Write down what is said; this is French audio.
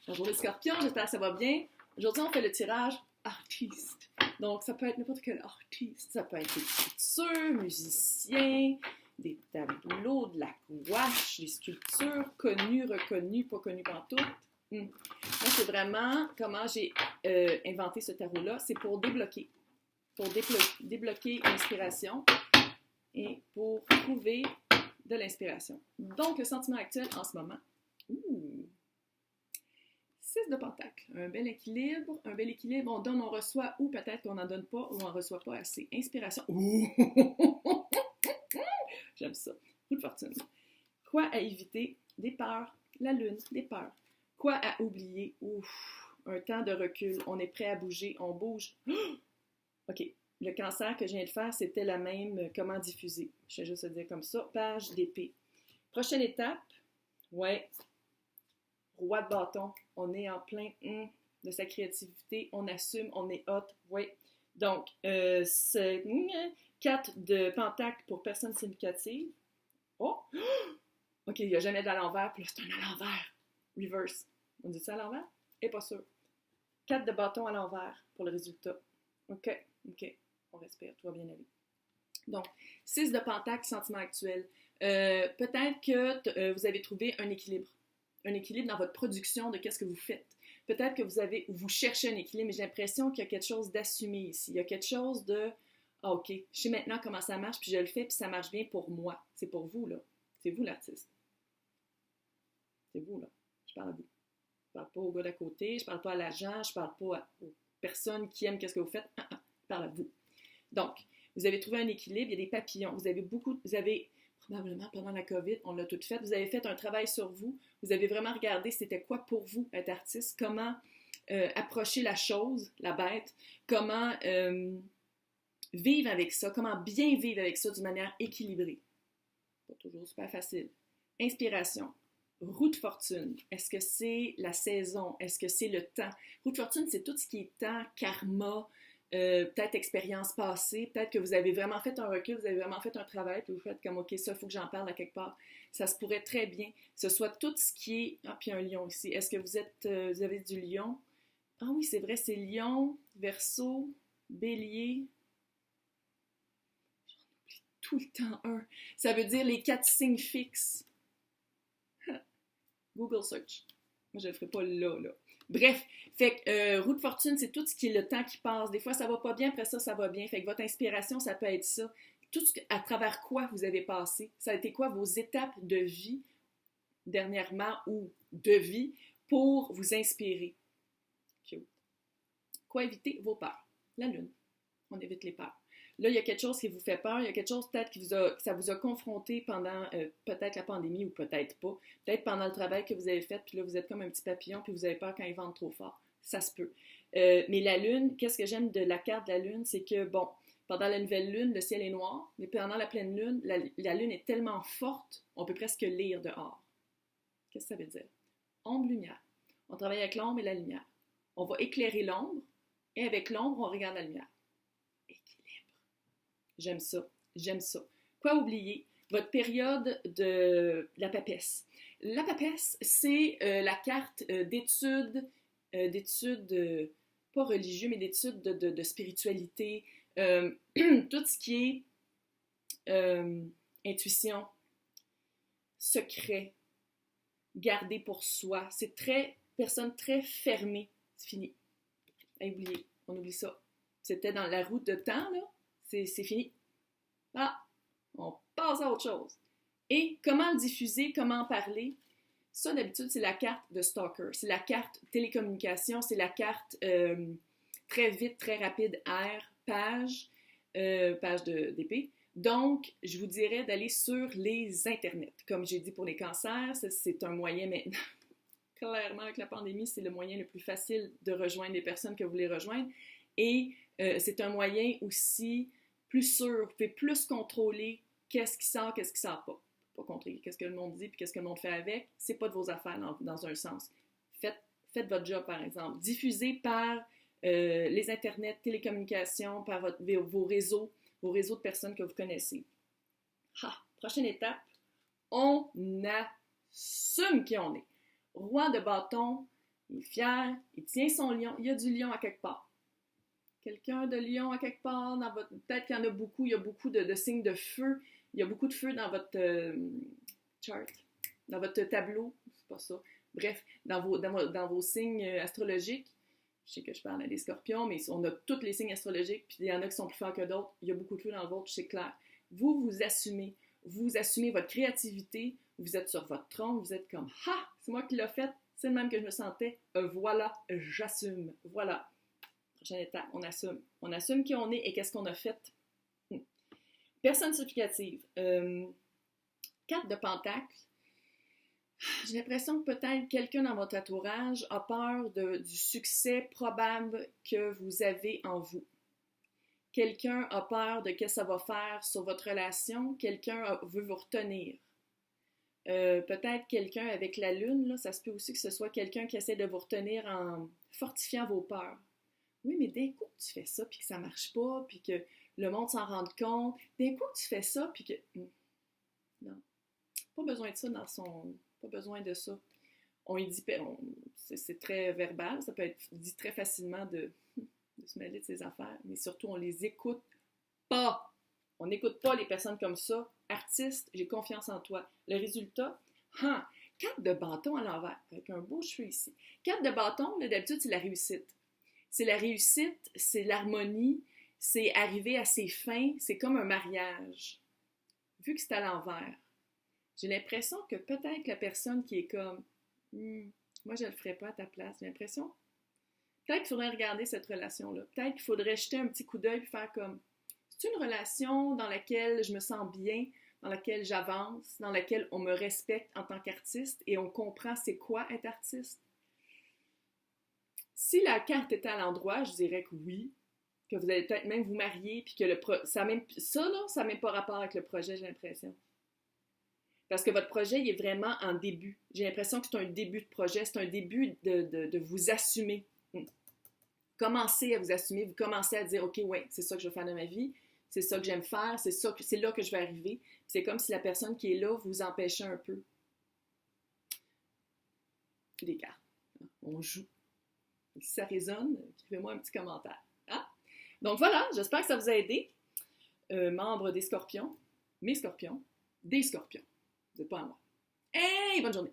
Bonjour les scorpions, j'espère que ça va bien. Aujourd'hui, on fait le tirage artiste. Donc, ça peut être n'importe quel artiste. Ça peut être des sculptures, musiciens, des tableaux, de la gouache, des sculptures connues, reconnues, pas connues pantoute. Moi, c'est vraiment comment j'ai inventé ce tarot-là. C'est pour débloquer. Débloquer l'inspiration et pour trouver de l'inspiration. Donc, le sentiment actuel en ce moment. 6 de pentacle, un bel équilibre, on donne, on reçoit, ou peut-être qu'on n'en donne pas, ou on n'en reçoit pas assez. Inspiration, j'aime ça. Roue de fortune. Quoi à éviter? Des peurs, la lune, des peurs. Quoi à oublier? Un temps de recul, on est prêt à bouger, on bouge. OK, le cancer que je viens de faire, c'était la même, comment diffuser. Je vais juste le dire comme ça, page d'épée. Prochaine étape, ouais. Roi de bâton, on est en plein de sa créativité, on assume, on est hot, oui. Donc, c'est 4 de pentacle pour personne significative. Oh! OK, il n'y a jamais de à l'envers, puis là, c'est un à l'envers. Reverse. On dit ça à l'envers? Et pas sûr. 4 de bâton à l'envers pour le résultat. OK. On respire, tout va bien aller. Donc, 6 de pentacle, sentiment actuel. Peut-être que vous avez trouvé un équilibre dans votre production de qu'est-ce que vous faites. Peut-être que vous cherchez un équilibre, mais j'ai l'impression qu'il y a quelque chose d'assumé ici. Il y a quelque chose de « Ah, OK, je sais maintenant comment ça marche, puis je le fais, puis ça marche bien pour moi. » C'est pour vous, là. C'est vous, l'artiste. C'est vous, là. Je parle à vous. Je parle pas au gars d'à côté, je parle pas à l'agent, je parle pas aux personnes qui aiment qu'est-ce que vous faites. Je parle à vous. Donc, vous avez trouvé un équilibre, il y a des papillons. Vous avez probablement pendant la COVID, on l'a tout fait. Vous avez fait un travail sur vous. Vous avez vraiment regardé c'était quoi pour vous être artiste, comment approcher la chose, la bête, comment vivre avec ça, comment bien vivre avec ça d'une manière équilibrée. Pas toujours super facile. Inspiration. Roue de fortune. Est-ce que c'est la saison? Est-ce que c'est le temps? Roue de fortune, c'est tout ce qui est temps, karma, peut-être expérience passée, peut-être que vous avez vraiment fait un recul, vous avez vraiment fait un travail, puis vous faites comme, OK, ça, il faut que j'en parle à quelque part. Ça se pourrait très bien que ce soit tout ce qui est... Ah, puis un lion ici. Est-ce que vous avez du lion? Ah oui, c'est vrai, c'est lion, verseau, bélier. J'en oublie tout le temps un. Ça veut dire les 4 signes fixes. Google search. Moi, je le ferai pas là. Bref, fait que roue de fortune, c'est tout ce qui est le temps qui passe. Des fois, ça va pas bien, après ça va bien. Fait que votre inspiration, ça peut être ça. À travers quoi vous avez passé. Ça a été quoi vos étapes de vie dernièrement ou de vie pour vous inspirer. Cute. Quoi éviter? Vos peurs. La lune. On évite les peurs. Là, il y a quelque chose qui vous fait peur, il y a quelque chose peut-être que ça vous a confronté pendant peut-être la pandémie ou peut-être pas. Peut-être pendant le travail que vous avez fait, puis là, vous êtes comme un petit papillon, puis vous avez peur quand il vente trop fort. Ça se peut. Mais la lune, qu'est-ce que j'aime de la carte de la lune, c'est que, bon, pendant la nouvelle lune, le ciel est noir, mais pendant la pleine lune, la lune est tellement forte, on peut presque lire dehors. Qu'est-ce que ça veut dire? Ombre-lumière. On travaille avec l'ombre et la lumière. On va éclairer l'ombre, et avec l'ombre, on regarde la lumière. J'aime ça. Quoi oublier? Votre période de la papesse. La papesse, c'est la carte d'études, pas religieuses, mais d'études de spiritualité, tout ce qui est intuition, secret, garder pour soi. C'est personne très fermée. C'est fini. Oubliez, on oublie ça. C'était dans la route de temps, là. C'est fini. Ah, on passe à autre chose. Et comment le diffuser, comment en parler? Ça, d'habitude, c'est la carte de Stalker. C'est la carte télécommunication, c'est la carte très vite, très rapide, page d'épée. Donc, je vous dirais d'aller sur les internets. Comme j'ai dit pour les cancers, c'est un moyen maintenant. Clairement, avec la pandémie, c'est le moyen le plus facile de rejoindre les personnes que vous voulez rejoindre. Et c'est un moyen aussi plus sûr, vous pouvez plus contrôler qu'est-ce qui sort pas. Pas contrôler qu'est-ce que le monde dit puis qu'est-ce que le monde fait avec, c'est pas de vos affaires dans un sens. Faites votre job, par exemple. Diffusez par les internets, télécommunications, par vos réseaux de personnes que vous connaissez. Prochaine étape, on assume qui on est. Roi de bâton, Il est fier, il tient son lion. Il y a du lion à quelque part. Quelqu'un de lion à quelque part dans votre... Peut-être qu'il y en a beaucoup. Il y a beaucoup de signes de feu. Il y a beaucoup de feu dans votre chart, dans votre tableau. C'est pas ça. Bref, dans vos signes astrologiques. Je sais que je parle à des scorpions, mais on a tous les signes astrologiques, puis il y en a qui sont plus forts que d'autres. Il y a beaucoup de feu dans le vôtre, c'est clair. Vous assumez. Vous assumez votre créativité. Vous êtes sur votre trône. Vous êtes comme « Ha! C'est moi qui l'ai fait. C'est le même que je me sentais. Voilà, j'assume. » Voilà. Prochaine étape, on assume. On assume qui on est et qu'est-ce qu'on a fait. Personne significative. 4 de pentacles. J'ai l'impression que peut-être quelqu'un dans votre entourage a peur du succès probable que vous avez en vous. Quelqu'un a peur de ce que ça va faire sur votre relation. Quelqu'un veut vous retenir. Peut-être quelqu'un avec la lune, là, ça se peut aussi que ce soit quelqu'un qui essaie de vous retenir en fortifiant vos peurs. Oui, mais d'un coup tu fais ça, puis que ça marche pas, puis que le monde s'en rende compte. D'un coup tu fais ça, puis que... Non. Pas besoin de ça dans son... Pas besoin de ça. On y dit... C'est très verbal, ça peut être dit très facilement de se mêler de ses affaires, mais surtout on les écoute pas. On n'écoute pas les personnes comme ça. Artiste, j'ai confiance en toi. Le résultat, 4 de bâton à l'envers, avec un beau cheveu ici. 4 de bâton, là, d'habitude, c'est la réussite. C'est la réussite, c'est l'harmonie, c'est arriver à ses fins, c'est comme un mariage. Vu que c'est à l'envers, j'ai l'impression que peut-être la personne qui est comme moi je ne le ferais pas à ta place, j'ai l'impression, peut-être qu'il faudrait regarder cette relation-là. Peut-être qu'il faudrait jeter un petit coup d'œil et faire comme, c'est une relation dans laquelle je me sens bien, dans laquelle j'avance, dans laquelle on me respecte en tant qu'artiste et on comprend c'est quoi être artiste. Si la carte était à l'endroit, je dirais que oui, que vous allez peut-être même vous marier, puis que ça n'a même pas rapport avec le projet, j'ai l'impression. Parce que votre projet, il est vraiment en début. J'ai l'impression que c'est un début de projet, c'est un début de vous assumer. Commencez à vous assumer, vous commencez à dire, OK, ouais, c'est ça que je veux faire de ma vie, c'est ça que j'aime faire, c'est là que je vais arriver. C'est comme si la personne qui est là vous empêchait un peu. Des cartes. On joue. Si ça résonne, écrivez-moi un petit commentaire. Hein? Donc voilà, j'espère que ça vous a aidé. Membres des scorpions, mes scorpions, des scorpions. Vous n'êtes pas à moi. Hey, bonne journée!